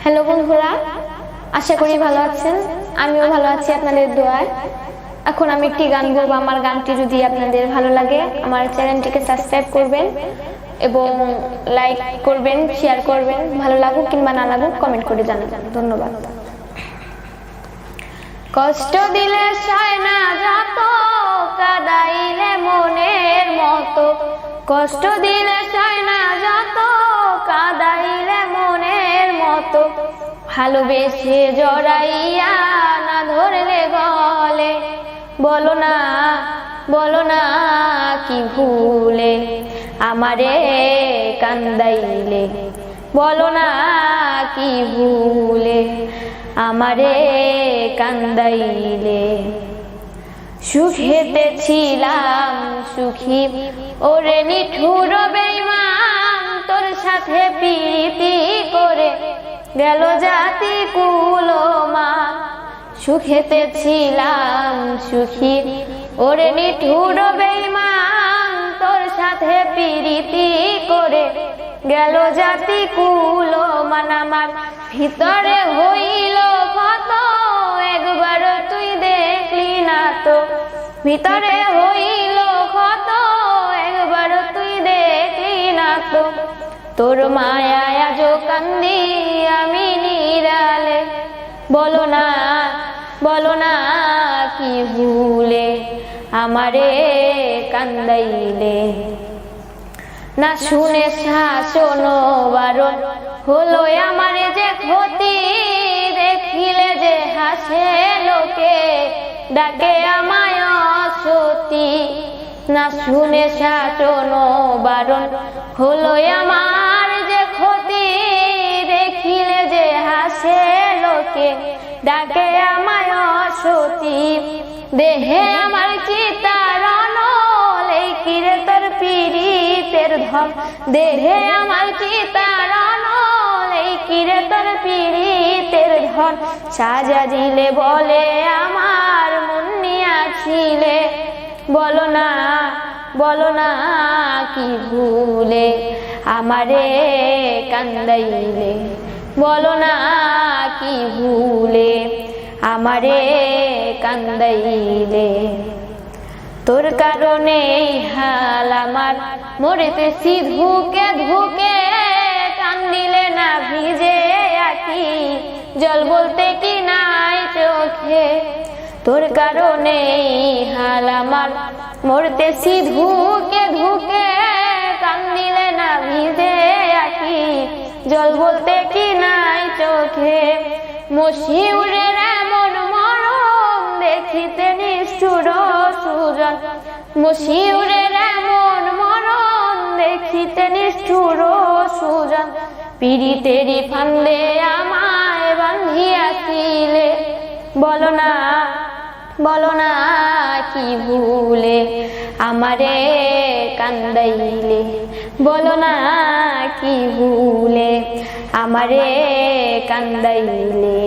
Hello বন্ধুরা, আশা করি ভালো আছেন। আমিও ভালো আছি আপনাদের দোয়ায়। এখন আমি একটি গান গাইবো। আমার গানটি যদি আপনাদের ভালো লাগে আমার চ্যানেলটিকে সাবস্ক্রাইব করবেন এবং লাইক করবেন, শেয়ার করবেন। ভালো লাগুক কিংবা না লাগুক কমেন্ট করে জানাবেন। ধন্যবাদ। কষ্ট দিলে সয় না যত, কাঁদাইলে মনের মতো। কষ্ট দিলে সয় না যত, কাঁদাইলে মনের মতো। ভালোবেসে জড়াইয়া না ধরলে গলে, বলো না কি ভুলে আমারে কান্দাইলে। বলো না কি ভুলে আমারে কান্দাইলে। সুখেতে ছিলাম সুখী ওরে নিঠুর বেঈমান, তোর সাথে প্রীতি করে গেল জাতি কুলমান। সুখেতে ছিলাম সুখী ওরে নিঠুর বেঈমান, তোর সাথে প্রীতি করে গেল জাতি কুলমান। আমার ভিতরে হইল কত, একবার তুই দেখলি না তো। ভিতরে হইল কত, একবার তুই দেখলি না তো। তোর মায়ায় আজ কান্দি আমি নিরালে, বলো না কি ভুলে আমারে কান্দাইলে। না শুনে শাসন বারণ হলো আমারে যে ক্ষতি, দেখিলে যে হাসে লোকে ডাকে আমায় অসতী। না শুনে শাসন বারণ হলো আমার যে ক্ষতি, দেখিলে যে হাসে লোকে ডাকে আমায় অসতী। দেহে আমার চিতারণ লেকিরে তোর পীড়িতের ধন। দেহে আমার চিতারণ লেকিরে তোর পীড়িতের ধন। সাজা দিলে বলে আমার মন নিয়াছিলে, বলো না কি ভুলে আমারে কান্দাইলে। বলো না কি ভুলে আমারে কান্দাইলে। তোর কারণে হাল আমার, মরেতেছি ধুকে ধুকে। কান্দিলে না ভিজে আঁখি, জল বলতে কি নাই চোখে। তোর কারণে হাল আমার, মরতেছি ধুকে ধুকে। কান্দিলে না ভিজে আঁখি, জল বলতে কি নাই চোখে। মশিউরের এমন মরম দেখিতে নিষ্ঠুর সুজন। মশিউরের এমন মরম দেখিতে নিষ্ঠুর সুজন। পীড়িতেরি ফান্দে আমায় বান্ধিয়াছিলে, বলো না কি ভুলে আমারে কান্দাইলে। বলো না কি ভুলে আমারে কান্দাইলে।